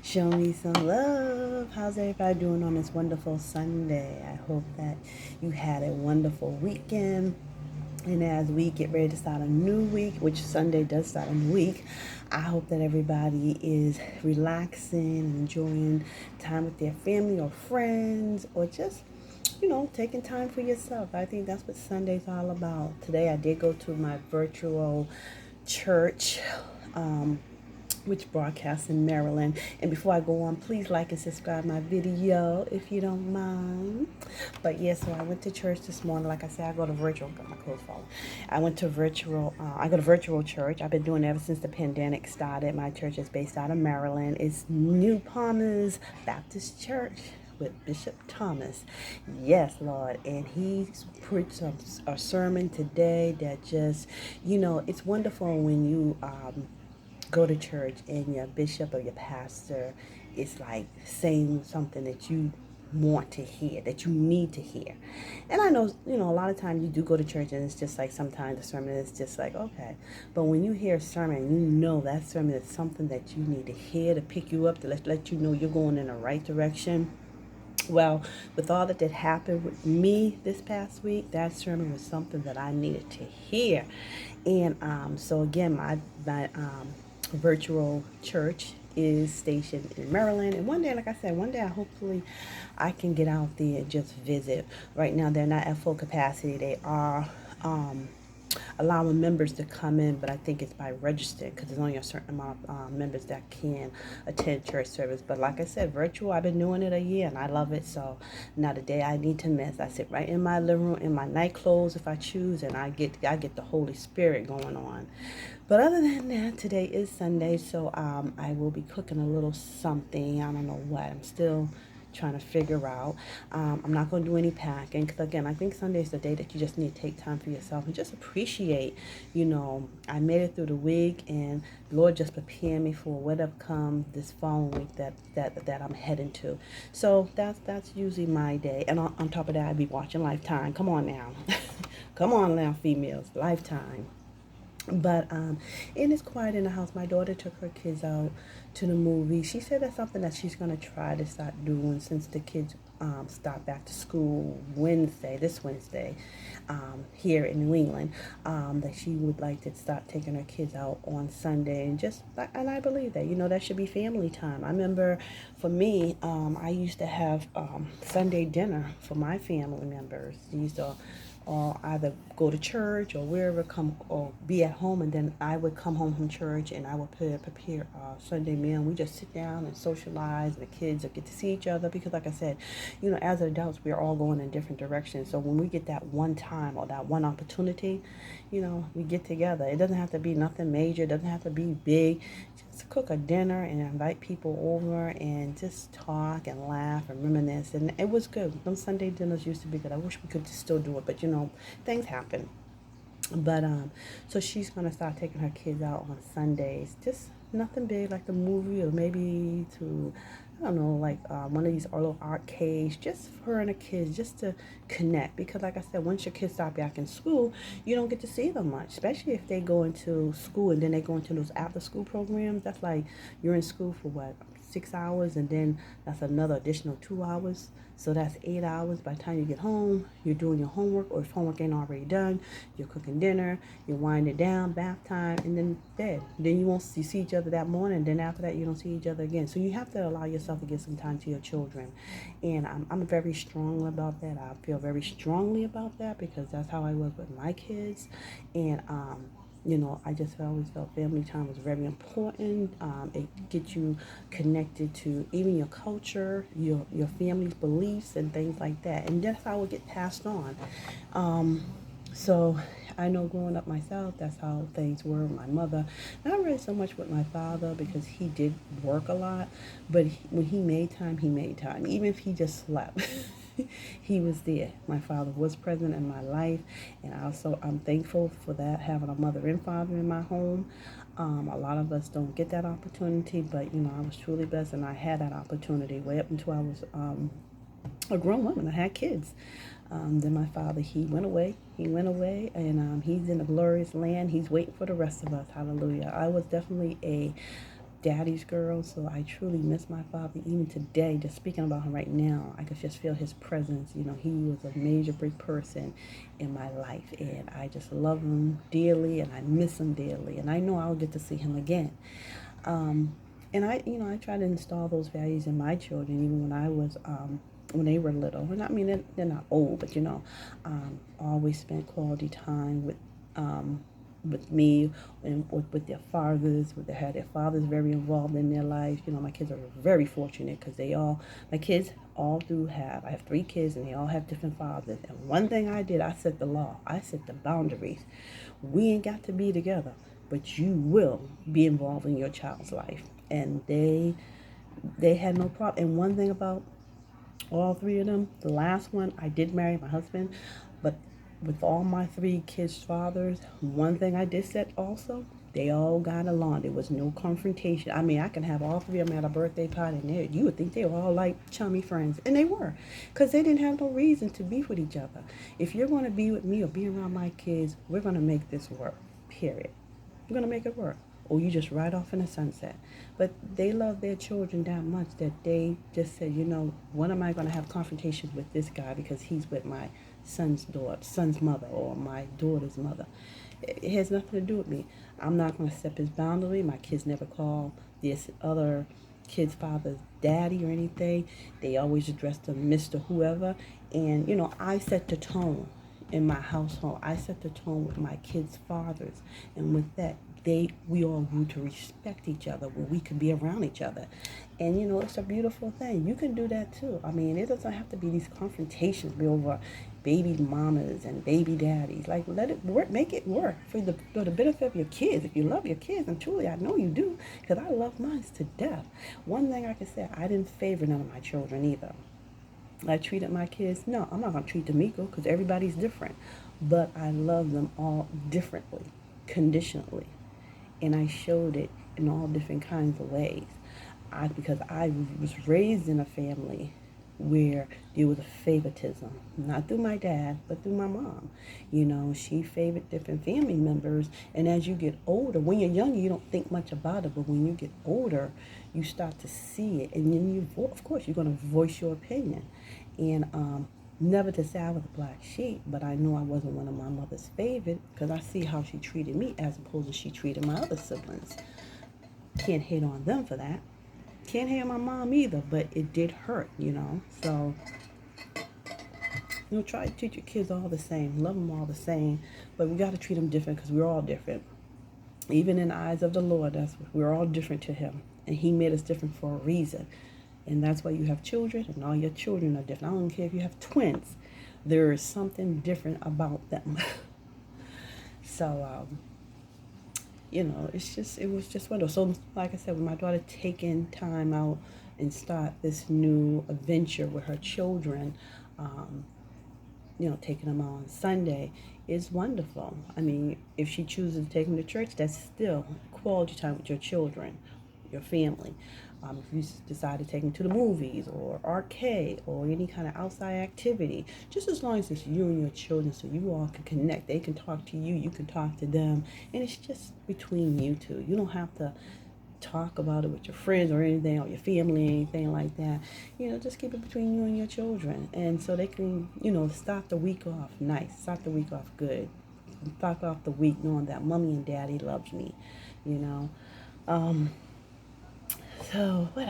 Show me some love. How's everybody doing on this wonderful Sunday? I hope that you had a wonderful weekend. And as we get ready to start a new week, which Sunday does start a new week, I hope that everybody is relaxing, enjoying time with their family or friends, or just taking time for yourself. I think that's what Sunday's all about. Today I did go to my virtual church. Um, which broadcasts in Maryland. And before I go on, please like and subscribe my video if you don't mind. But yeah, so I went to church this morning. Like I said, I go to virtual. Got my clothes falling. I go to virtual church. I've been doing it ever since the pandemic started. My church is based out of Maryland. It's New Palmers Baptist Church with Bishop Thomas. Yes, Lord. And he preached a sermon today that just, it's wonderful when you go to church and your bishop or your pastor is like saying something that you want to hear, that you need to hear. And I know, a lot of times you do go to church and it's just like sometimes the sermon is just like, okay. But when you hear a sermon, you know that sermon is something that you need to hear to pick you up, to let you know you're going in the right direction. Well, with all that happened with me this past week, that sermon was something that I needed to hear. And so again, my virtual church is stationed in Maryland. And one day, like I said, hopefully I can get out there and just visit. Right now, they're not at full capacity. They are allowing members to come in, but I think it's by registered because there's only a certain amount of members that can attend church service. But like I said, virtual, I've been doing it a year and I love it. So not a day I need to miss. I sit right in my living room in my night clothes if I choose, and I get the Holy Spirit going on. But other than that, today is Sunday, so I will be cooking a little something. I don't know what. I'm still trying to figure out. I'm not going to do any packing because, again, I think Sunday is the day that you just need to take time for yourself and just appreciate, I made it through the week, and the Lord just prepared me for whatever come this following week that I'm heading to. So that's usually my day. And on top of that, I'd be watching Lifetime. Come on now. Come on now, females. Lifetime. But and it's quiet in the house. My daughter took her kids out to the movie. She said that's something that she's gonna try to start doing since the kids start back to school this Wednesday, here in New England. That she would like to start taking her kids out on Sunday, and I believe that that should be family time. I remember for me, I used to have Sunday dinner for my family members. Used to or either go to church or wherever come or be at home, and then I would come home from church and I would prepare a Sunday meal. We just sit down and socialize, and the kids get to see each other because, like I said, as adults we are all going in different directions. So when we get that one time or that one opportunity, we get together. It doesn't have to be nothing major. It doesn't have to be big. Just cook a dinner and invite people over and just talk and laugh and reminisce. And it was good. Them Sunday dinners used to be good. I wish we could still do it, but things happen. But so she's gonna start taking her kids out on Sundays. Just nothing big like the movie, or maybe to I don't know, like one of these little arcades, just for her and the kids, just to connect. Because like I said, once your kids start back in school, you don't get to see them much, especially if they go into school and then they go into those after school programs. That's like you're in school for what, 6 hours, and then that's another additional 2 hours. So that's 8 hours. By the time you get home, you're doing your homework, or if homework ain't already done, you're cooking dinner, you're winding down, bath time, and then bed. Then you see each other that morning. Then after that, you don't see each other again. So you have to allow yourself to get some time to your children, and I'm very strong about that. I feel very strongly about that because that's how I was with my kids, and I just always felt family time was very important. It gets you connected to even your culture, your family's beliefs, and things like that. And that's how it get passed on. Um, so I know growing up myself, that's how things were with my mother. Not really so much with my father because he did work a lot, but when he made time, he made time. Even if he just slept, he was there. My father was present in my life, and I'm thankful for that, having a mother and father in my home. A lot of us don't get that opportunity, but I was truly blessed, and I had that opportunity way up until I was a grown woman. I had kids. Then my father, he went away. And he's in a glorious land. He's waiting for the rest of us. Hallelujah. I was definitely a daddy's girl, so I truly miss my father. Even today, just speaking about him right now, I could just feel his presence. You know, he was a major big person in my life, and I just love him dearly, and I miss him dearly, and I know I'll get to see him again. Um, and I try to install those values in my children, even when I was, when they were little. And I mean, they're not old, but always spent quality time with me and with their fathers. They had their fathers very involved in their life. You know, my kids are very fortunate because my kids all do have. I have 3 kids, and they all have different fathers. And one thing I did, I set the law. I set the boundaries. We ain't got to be together, but you will be involved in your child's life. And they had no problem. And one thing about all 3 of them, the last one, I did marry my husband, but with all my 3 kids' fathers, one thing I did set also, they all got along. There was no confrontation. I mean, I can have all 3 of them at a birthday party, and you would think they were all like chummy friends, and they were, because they didn't have no reason to beef with each other. If you're going to be with me or be around my kids, we're going to make this work, period. We're going to make it work. Or you just ride off in the sunset. But they love their children that much that they just said, when am I going to have confrontation with this guy because he's with my son's mother, or my daughter's mother? It has nothing to do with me. I'm not going to step his boundary. My kids never call this other kid's father's daddy or anything. They always address them Mr. Whoever. And, I set the tone in my household. I set the tone with my kids' fathers. And with that, we all grew to respect each other where we could be around each other. And it's a beautiful thing. You can do that too. I mean, it doesn't have to be these confrontations be over baby mamas and baby daddies. Like, let it work, make it work for the benefit of your kids. If you love your kids, and truly I know you do, because I love mine to death. One thing I can say, I didn't favor none of my children either. I treated my kids, no, I'm not going to treat them equal because everybody's different. But I love them all differently, conditionally. And I showed it in all different kinds of ways. Because I was raised in a family where there was a favoritism, not through my dad, but through my mom. She favored different family members. And as you get older, when you're younger, you don't think much about it. But when you get older, you start to see it. And then of course, you're going to voice your opinion. And never to say I was a black sheep, but I knew I wasn't one of my mother's favorite because I see how she treated me as opposed to she treated my other siblings. Can't hate on them for that. Can't hate on my mom either, but it did hurt, So, try to treat your kids all the same. Love them all the same, but we got to treat them different because we're all different. Even in the eyes of the Lord, we're all different to Him, and He made us different for a reason. And that's why you have children, and all your children are different. I don't care if you have twins. There is something different about them. So, it was just wonderful. So, like I said, with my daughter taking time out and start this new adventure with her children, taking them out on Sunday is wonderful. I mean, if she chooses to take them to church, that's still quality time with your children, your family. If you decide to take them to the movies or arcade or any kind of outside activity, just as long as it's you and your children so you all can connect. They can talk to you, you can talk to them, and it's just between you two. You don't have to talk about it with your friends or anything, or your family, anything like that. Just keep it between you and your children. And so they can, start the week off nice, start the week off good, start off the week knowing that mommy and daddy loves me, So what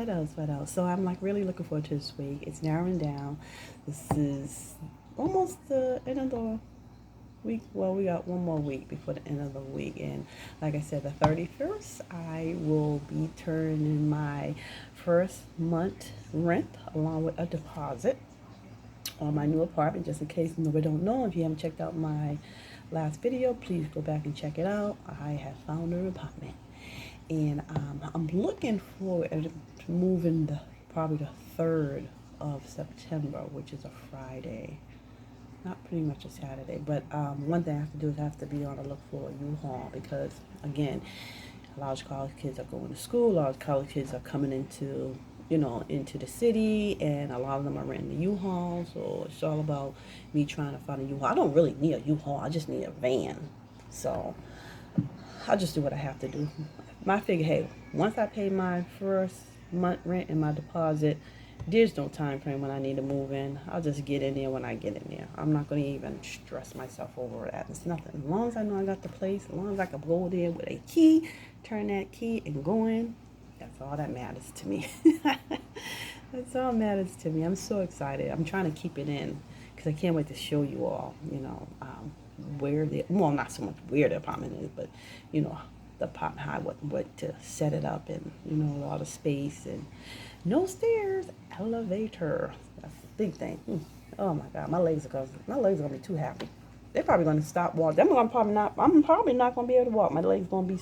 else? So I'm like really looking forward to this week. It's narrowing down. This is almost the end of the week. Well, we got one more week before the end of the week. And like I said, the 31st, I will be turning my first month rent along with a deposit on my new apartment. Just in case nobody don't know, if you haven't checked out my last video, please go back and check it out. I have found an apartment. And I'm looking forward to moving probably the 3rd of September, which is a Friday. Not pretty much a Saturday. But one thing I have to do is I have to be on the look for a U-Haul because, again, a lot of college kids are going to school. A lot of college kids are coming into the city, and a lot of them are renting the U-Haul. So it's all about me trying to find a U-Haul. I don't really need a U-Haul. I just need a van. So I'll just do what I have to do. My figure, hey, once I pay my first month rent and my deposit, there's no time frame when I need to move in. I'll just get in there when I get in there. I'm not going to even stress myself over that. It's nothing. As long as I know I got the place, as long as I can go there with a key, turn that key and go in, that's all that matters to me. That's all that matters to me. I'm so excited. I'm trying to keep it in because I can't wait to show you all, where the, well, not so much where the apartment is, but, you know, the apartment, how, what to set it up and, a lot of space and no stairs, elevator. That's the big thing. Oh my God, my legs are gonna be too happy. They're probably gonna stop walking. I'm probably not gonna be able to walk. My legs gonna be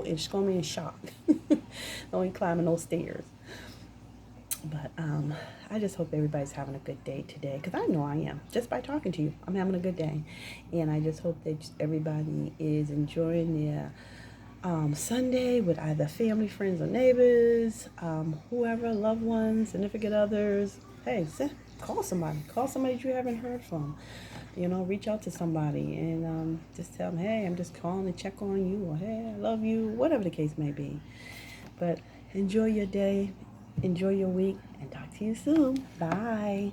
it's gonna be in shock. I ain't climbing those stairs. But I just hope everybody's having a good day today, because I know I am. Just by talking to you, I'm having a good day. And I just hope that everybody is enjoying their Sunday with either family, friends, or neighbors, whoever, loved ones, significant others. Hey, call somebody. Call somebody that you haven't heard from. Reach out to somebody and just tell them, hey, I'm just calling to check on you, or hey, I love you, whatever the case may be. But enjoy your day, enjoy your week, and talk to you soon. Bye.